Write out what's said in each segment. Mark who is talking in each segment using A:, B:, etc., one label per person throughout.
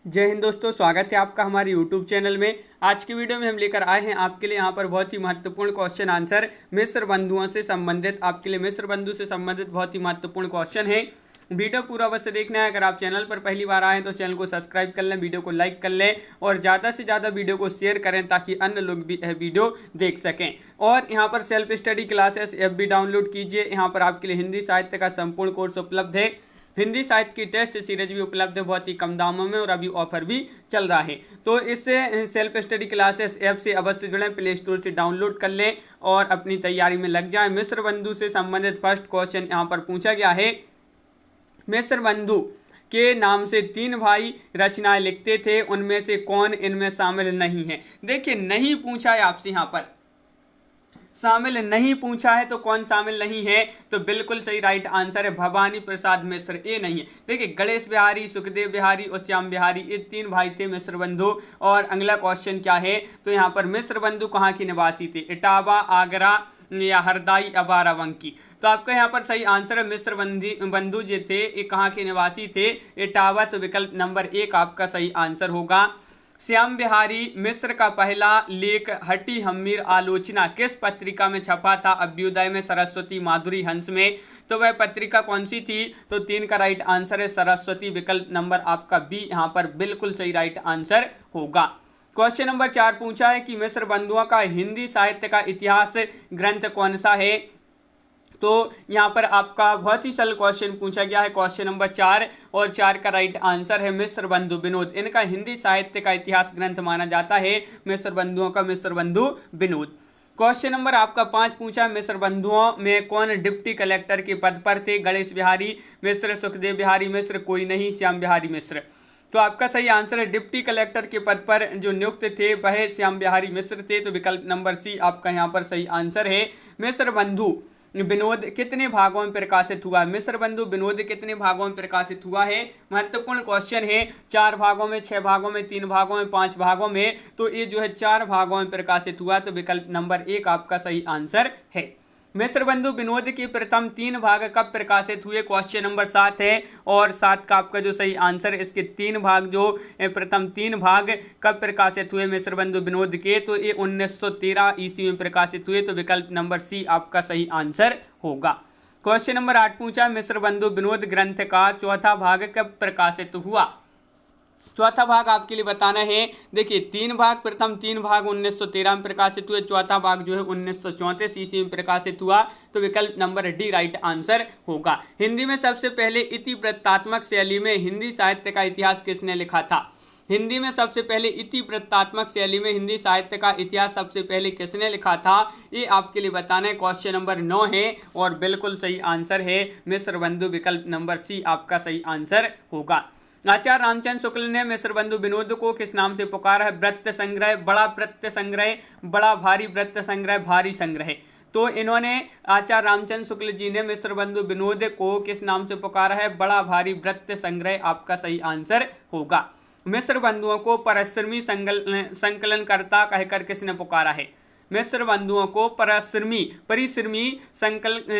A: जय हिंद दोस्तों, स्वागत है आपका हमारे YouTube चैनल में। आज की वीडियो में हम लेकर आए हैं आपके लिए यहाँ पर बहुत ही महत्वपूर्ण क्वेश्चन आंसर मिस्र बंधुओं से संबंधित। आपके लिए मिस्र बंधु से संबंधित बहुत ही महत्वपूर्ण क्वेश्चन है। वीडियो पूरा अवश्य देखना है। अगर आप चैनल पर पहली बार आए तो चैनल को सब्सक्राइब कर लें, वीडियो को लाइक कर लें और ज़्यादा से ज़्यादा वीडियो को शेयर करें ताकि अन्य लोग भी यह वीडियो देख सकें। और यहाँ पर सेल्फ स्टडी क्लासेस ऐप भी डाउनलोड कीजिए। यहाँ पर आपके लिए हिंदी साहित्य का संपूर्ण कोर्स उपलब्ध है। हिंदी साहित्य की टेस्ट सीरीज भी उपलब्ध है बहुत ही कम दामों में और अभी ऑफर भी चल रहा है। तो इससे सेल्फ स्टडी क्लासेस ऐप से अवश्य जुड़ें, प्ले स्टोर से डाउनलोड कर लें और अपनी तैयारी में लग जाएं। मिस्र बंधु से संबंधित फर्स्ट क्वेश्चन यहाँ पर पूछा गया है। मिस्र बंधु के नाम से 3 भाई रचनाएं लिखते थे, उनमें से कौन इनमें शामिल नहीं है। देखिए, नहीं पूछा है आपसे, यहाँ पर शामिल नहीं पूछा है तो कौन शामिल नहीं है, तो बिल्कुल सही राइट आंसर है भवानी प्रसाद मिश्र। ये नहीं है। देखिए, गणेश बिहारी, सुखदेव बिहारी और श्याम बिहारी, ये 3 भाई थे मिस्र बंधु। और अगला क्वेश्चन क्या है, तो यहाँ पर मिस्र बंधु कहाँ के निवासी थे, इटावा, आगरा या हरदाई या बाराबंकी। तो आपका यहाँ पर सही आंसर है मिस्र बंधु जो थे ये कहाँ के निवासी थे, इटावा। तो विकल्प नंबर 1 आपका सही आंसर होगा। श्याम बिहारी मिश्र का पहला लेख हटी हम्मीर आलोचना किस पत्रिका में छपा था, अभ्युदय में, सरस्वती, माधुरी, हंस में। तो वह पत्रिका कौन सी थी, तो 3 का राइट आंसर है सरस्वती। विकल्प नंबर आपका बी यहाँ पर बिल्कुल सही राइट आंसर होगा। क्वेश्चन नंबर 4 पूछा है कि मिस्र बंधुओं का हिंदी साहित्य का इतिहास ग्रंथ कौन सा है। तो यहाँ पर आपका बहुत ही सरल क्वेश्चन पूछा गया है, क्वेश्चन नंबर 4, और 4 का राइट आंसर है मिस्र बंधु विनोद। इनका हिंदी साहित्य का इतिहास ग्रंथ माना जाता है मिस्र बंधुओं का मिस्र बंधु विनोद। क्वेश्चन नंबर आपका 5 पूछा, मिस्र बंधुओं में कौन डिप्टी कलेक्टर के पद पर थे, गणेश बिहारी मिश्र, सुखदेव बिहारी मिश्र, कोई नहीं, श्याम बिहारी मिश्र। तो आपका सही आंसर है डिप्टी कलेक्टर के पद पर जो नियुक्त थे वह श्याम बिहारी मिश्र थे। तो विकल्प नंबर सी आपका यहाँ पर सही आंसर है। मिस्र बंधु विनोद कितने भागों में प्रकाशित हुआ, मिस्र बंधु विनोद कितने भागों में प्रकाशित हुआ है, महत्वपूर्ण क्वेश्चन है। 4 भागों में, 6 भागों में, 3 भागों में, 5 भागों में। तो ये जो है 4 भागों में प्रकाशित हुआ। तो विकल्प नंबर 1 आपका सही आंसर है। मिस्र बंधु विनोद के प्रथम 3 भाग कब प्रकाशित हुए, क्वेश्चन नंबर 7 है। और 7 का आपका जो सही आंसर है, इसके 3 भाग जो प्रथम 3 भाग कब प्रकाशित हुए मिस्र बंधु विनोद के, तो ये 1913 ईस्वी में प्रकाशित हुए। तो विकल्प नंबर सी आपका सही आंसर होगा। क्वेश्चन नंबर 8 पूछा, मिस्र बंधु विनोद ग्रंथ का चौथा भाग कब प्रकाशित हुआ। चौथा भाग आपके लिए बताना है। देखिए, 3 भाग, प्रथम 3 भाग 1913 में प्रकाशित हुए, चौथा भाग जो है 1934 ईस्वी में प्रकाशित हुआ। तो विकल्प नंबर डी राइट आंसर होगा। हिंदी में सबसे पहले इतिवृत्तात्मक शैली में हिंदी साहित्य का इतिहास किसने लिखा था। हिंदी में सबसे पहले इतिवृत्तात्मक शैली में हिंदी साहित्य का इतिहास सबसे पहले किसने लिखा था, ये आपके लिए बताना है। क्वेश्चन नंबर 9 है और बिल्कुल सही आंसर है मिस्र बंधु। विकल्प नंबर सी आपका सही आंसर होगा। आचार्य रामचंद्र शुक्ल ने मिस्र बंधु विनोद को किस नाम से पुकारा है, वृत्त संग्रह, बड़ा वृत्त संग्रह, बड़ा भारी वृत्त संग्रह, भारी संग्रह। तो इन्होंने आचार्य रामचंद्र शुक्ल जी ने मिस्र बंधु विनोद को किस नाम से पुकारा है, बड़ा भारी वृत्त संग्रह आपका सही आंसर होगा। मिस्र बंधुओं को परिश्रमी संकलनकर्ता कहकर किसने पुकारा है, मिस्र बंधुओं को परिश्रमी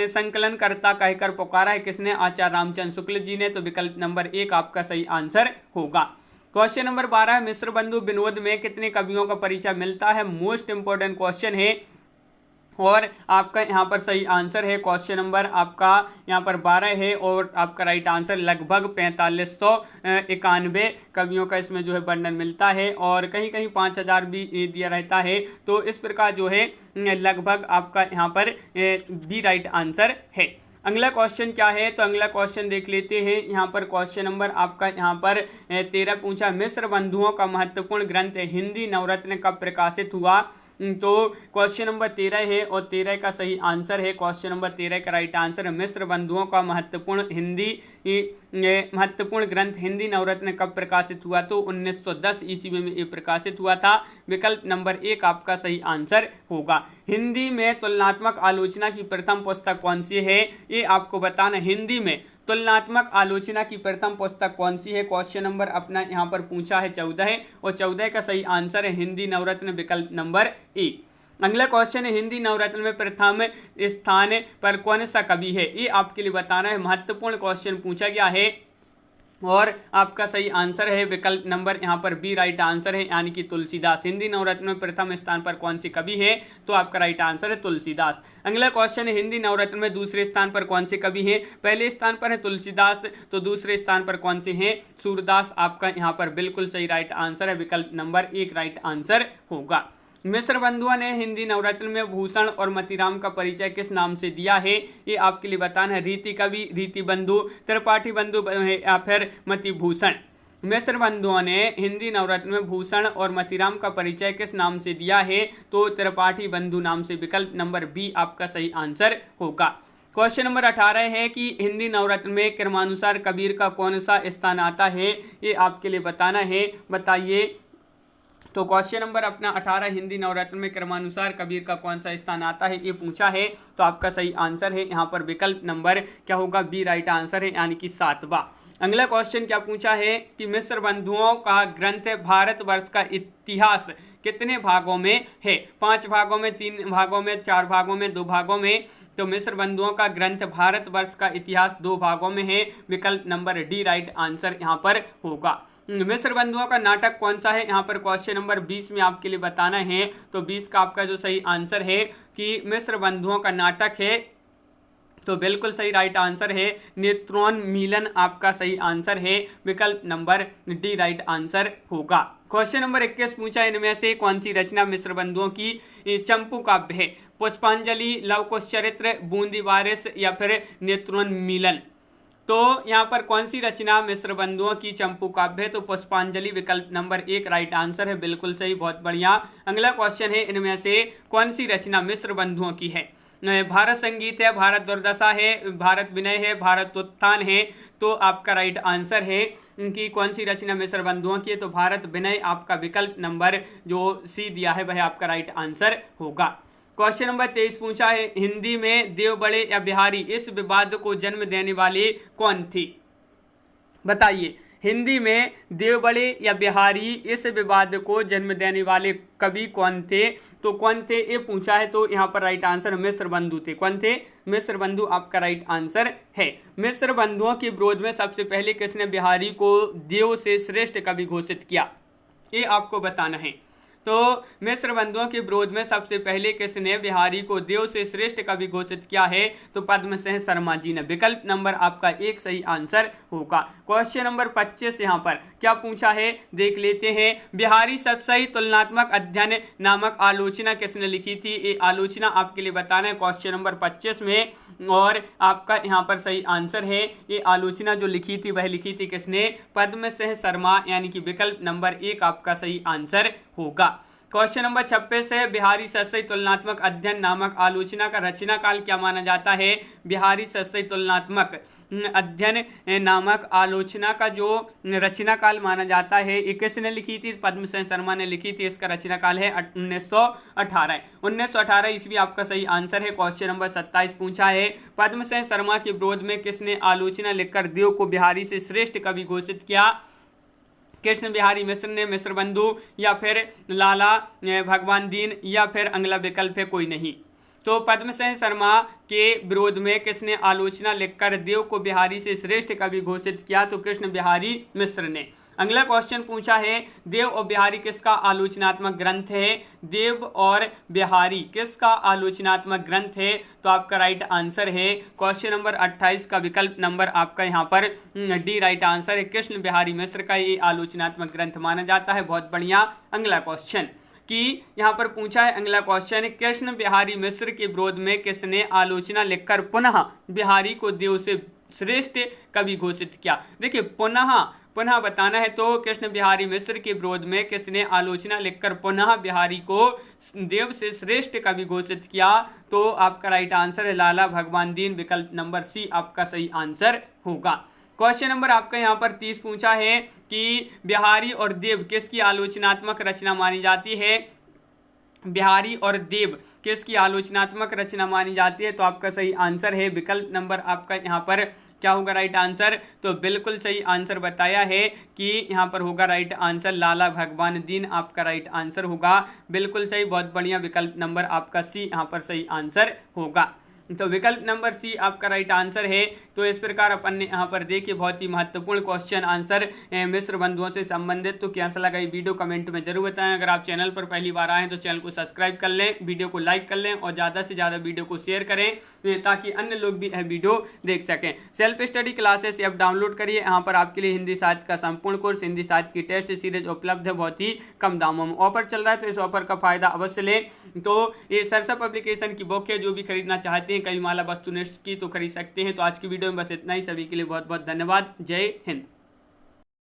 A: संकलनकर्ता कहकर पुकारा है किसने, आचार्य रामचंद्र शुक्ल जी ने। तो विकल्प नंबर 1 आपका सही आंसर होगा। क्वेश्चन नंबर 12, मिस्र बंधु विनोद में कितने कवियों का परिचय मिलता है, मोस्ट इंपोर्टेंट क्वेश्चन है और आपका यहाँ पर सही आंसर है। क्वेश्चन नंबर आपका यहाँ पर 12 है और आपका राइट आंसर लगभग 4591 कवियों का इसमें जो है वर्णन मिलता है और कहीं कहीं 5000 भी दिया रहता है। तो इस प्रकार जो है लगभग आपका यहाँ पर बी राइट आंसर है। अगला क्वेश्चन क्या है, तो अगला क्वेश्चन देख लेते हैं। यहाँ पर क्वेश्चन नंबर आपका यहाँ पर 13 पूछा, मिस्र बंधुओं का महत्वपूर्ण ग्रंथ हिंदी नवरत्न कब प्रकाशित हुआ। तो क्वेश्चन नंबर 13 है और 13 का सही आंसर है। क्वेश्चन नंबर 13 का राइट आंसर है मिस्र बंधुओं का महत्वपूर्ण ग्रंथ हिंदी नवरत्न कब प्रकाशित हुआ, तो 1910 ईस्वी में ये प्रकाशित हुआ था। विकल्प नंबर 1 आपका सही आंसर होगा। हिंदी में तुलनात्मक आलोचना की प्रथम पुस्तक कौन सी है, ये आपको बताना। हिंदी में तुलनात्मक आलोचना की प्रथम पुस्तक कौन सी है, क्वेश्चन नंबर अपना यहाँ पर पूछा है 14 है और 14 का सही आंसर है हिंदी नवरत्न। विकल्प नंबर 1। अगला क्वेश्चन है, हिंदी नवरत्न में प्रथम स्थान पर कौन सा कवि है, ये आपके लिए बताना है। महत्वपूर्ण क्वेश्चन पूछा गया है। और आपका सही आंसर है विकल्प नंबर यहाँ पर बी राइट आंसर है, यानी कि तुलसीदास। हिंदी नवरत्न में प्रथम स्थान पर कौन से कवि है? तो आपका राइट आंसर है तुलसीदास। अगला क्वेश्चन है, हिंदी नवरत्न में दूसरे स्थान पर कौन से कवि हैं? पहले स्थान पर है तुलसीदास, तो दूसरे स्थान पर कौन से हैं? सूरदास। आपका यहाँ पर बिल्कुल सही राइट आंसर है, विकल्प नंबर एक राइट आंसर होगा। मिश्र बंधुओं ने हिंदी नवरत्न में भूषण और मतीराम का परिचय किस नाम से दिया है? ये आपके लिए बताना है। रीति कवि, रीति बंधु, त्रिपाठी बंधु या फिर मति भूषण। मिश्र बंधुओं ने हिंदी नवरत्न में भूषण और मतीराम का परिचय किस नाम से दिया है? तो त्रिपाठी बंधु नाम से। विकल्प नंबर बी आपका सही आंसर होगा। क्वेश्चन नंबर 18 है कि हिंदी नवरत्न में क्रमानुसार कबीर का कौन सा स्थान आता है? ये आपके लिए बताना है, बताइए। तो क्वेश्चन नंबर अपना 18, हिंदी नवरत्न में क्रमानुसार कबीर का कौन सा स्थान आता है, ये पूछा है। तो आपका सही आंसर है यहाँ पर विकल्प नंबर क्या होगा? बी राइट आंसर है, यानी कि 7वां। अगला क्वेश्चन क्या पूछा है कि मिश्र बंधुओं का ग्रंथ भारतवर्ष का इतिहास कितने भागों में है? 5 भागों में, 3 भागों में, 4 भागों में, 2 भागों में। तो मिश्र बंधुओं का ग्रंथ भारतवर्ष का इतिहास 2 भागों में है। विकल्प नंबर डी राइट आंसर यहाँ पर होगा। मिश्र बंधुओं का नाटक कौन सा है? यहाँ पर क्वेश्चन नंबर 20 में आपके लिए बताना है। तो 20 का आपका जो सही आंसर है कि मिश्र बंधुओं का नाटक है, तो बिल्कुल सही राइट आंसर है नेत्रोन्मीलन आपका सही आंसर है। विकल्प नंबर डी राइट आंसर होगा। क्वेश्चन नंबर 21 पूछा, इनमें से कौन सी रचना मिश्र बंधुओं की चंपू काव्य है? पुष्पांजलि, लव कुश चरित्र, बूंदी वारिस या फिर नेत्रोन्मीलन। तो यहाँ पर कौन सी रचना मिश्र बंधुओं की चंपू काव्य है? तो पुष्पांजलि। विकल्प नंबर 1 राइट आंसर है, बिल्कुल सही, बहुत बढ़िया। अगला क्वेश्चन है, इनमें से कौन सी रचना मिश्र बंधुओं की है? भारत संगीत है, भारत दुर्दशा है, भारत विनय है, भारत उत्थान है। तो आपका राइट आंसर है कि कौन सी रचना मिश्र बंधुओं की है? तो भारत विनय। आपका विकल्प नंबर जो सी दिया है वह आपका राइट आंसर होगा। क्वेश्चन नंबर 23 पूछा है, हिंदी में देव बड़े या बिहारी इस विवाद को जन्म देने वाली कौन थी? बताइए। हिंदी में देव बड़े या बिहारी इस विवाद को जन्म देने वाले कवि कौन थे? तो कौन थे ये पूछा है। तो यहाँ पर राइट आंसर मिश्र बंधु थे। कौन थे? मिश्र बंधु आपका राइट आंसर है। मिश्र बंधुओं के विरोध में सबसे पहले किसने बिहारी को देव से श्रेष्ठ कवि घोषित किया? ये आपको बताना है। तो मिश्र बंधुओं के विरोध में सबसे पहले किसने बिहारी को देव से श्रेष्ठ कवि घोषित किया है? तो पद्मसेन शर्मा जी ने। विकल्प नंबर आपका 1 सही आंसर होगा। क्वेश्चन नंबर 25 यहाँ पर क्या पूछा है देख लेते हैं। बिहारी सतसई तुलनात्मक अध्ययन नामक आलोचना किसने लिखी थी? ये आलोचना आपके लिए बताना है क्वेश्चन नंबर 25 में, और आपका यहाँ पर सही आंसर है ये आलोचना जो लिखी थी वह लिखी थी किसने? पद्मसेन शर्मा, यानी कि विकल्प नंबर 1 आपका सही आंसर होगा। क्वेश्चन नंबर 26 है, बिहारी सतसई तुलनात्मक अध्ययन नामक आलोचना का रचना काल क्या माना जाता है? बिहारी सतसई तुलनात्मक अध्ययन नामक आलोचना का जो रचना काल माना जाता है ये किसने लिखी थी? पद्मसेन शर्मा ने लिखी थी। इसका रचना काल है 1918 ईस्वी आपका सही आंसर है। क्वेश्चन नंबर 27 पूछा है, पद्मसेन शर्मा के विरोध में किसने आलोचना लिखकर देव को बिहारी से श्रेष्ठ कवि घोषित किया? कृष्ण बिहारी मिश्र ने, मिश्र बंधु, या फिर लाला भगवान दीन, या फिर अगला विकल्प है कोई नहीं। तो पद्मसेन शर्मा के विरोध में किसने आलोचना लिखकर देव को बिहारी से श्रेष्ठ कवि घोषित किया? तो कृष्ण बिहारी मिश्र ने। अगला क्वेश्चन पूछा है, देव और बिहारी किसका आलोचनात्मक ग्रंथ है? देव और बिहारी किसका आलोचनात्मक ग्रंथ है? तो आपका राइट आंसर है क्वेश्चन नंबर 28 का विकल्प नंबर आपका यहाँ पर डी राइट आंसर है। कृष्ण बिहारी मिश्र का ये आलोचनात्मक ग्रंथ माना जाता है। बहुत बढ़िया। अगला क्वेश्चन कि यहाँ पर पूछा है, अगला क्वेश्चन, कृष्ण बिहारी मिश्र के विरोध में किसने आलोचना लिखकर पुनः बिहारी को देव से श्रेष्ठ कवि घोषित किया? देखिए पुनः बताना है। तो कृष्ण बिहारी मिश्र के विरोध में किसने आलोचना लिखकर पुनः बिहारी को देव से श्रेष्ठ कवि घोषित किया? तो आपका राइट आंसर है लाला भगवान दीन। विकल्प नंबर सी आपका सही आंसर होगा। क्वेश्चन नंबर आपका यहाँ पर 30 पूछा है कि बिहारी और देव किसकी आलोचनात्मक रचना मानी जाती है? बिहारी और देव किसकी आलोचनात्मक रचना मानी जाती है? तो आपका सही आंसर है विकल्प नंबर आपका यहाँ पर क्या होगा राइट आंसर? तो बिल्कुल सही आंसर बताया है कि यहाँ पर होगा राइट आंसर लाला भगवान दीन आपका राइट आंसर होगा। बिल्कुल सही, बहुत बढ़िया। विकल्प नंबर आपका सी यहाँ पर सही आंसर होगा। तो विकल्प नंबर सी आपका राइट आंसर है। तो इस प्रकार अपन ने यहाँ पर देखिए बहुत ही महत्वपूर्ण क्वेश्चन आंसर मिस्र बंधुओं से संबंधित। तो कैसा लगा ये वीडियो कमेंट में जरूर बताएं। अगर आप चैनल पर पहली बार आए हैं तो चैनल को सब्सक्राइब कर लें, वीडियो को लाइक कर लें और ज़्यादा से ज़्यादा वीडियो को शेयर करें ताकि अन्य लोग भी यह वीडियो देख सकें। Self study classes app download करिए, यहाँ पर आपके लिए हिंदी साहित्य का संपूर्ण कोर्स, हिंदी साहित्य की टेस्ट सीरीज उपलब्ध है बहुत ही कम दामों में। ऑफर चल रहा है तो इस ऑफर का फायदा अवश्य लें। तो ये सरसप एप्लीकेशन की बुक है, जो भी खरीदना चाहते हैं कविमाला वस्तुनिष्ठ की तो खरीद सकते हैं। तो आज की वीडियो में बस इतना ही। सभी के लिए बहुत बहुत धन्यवाद। जय हिंद।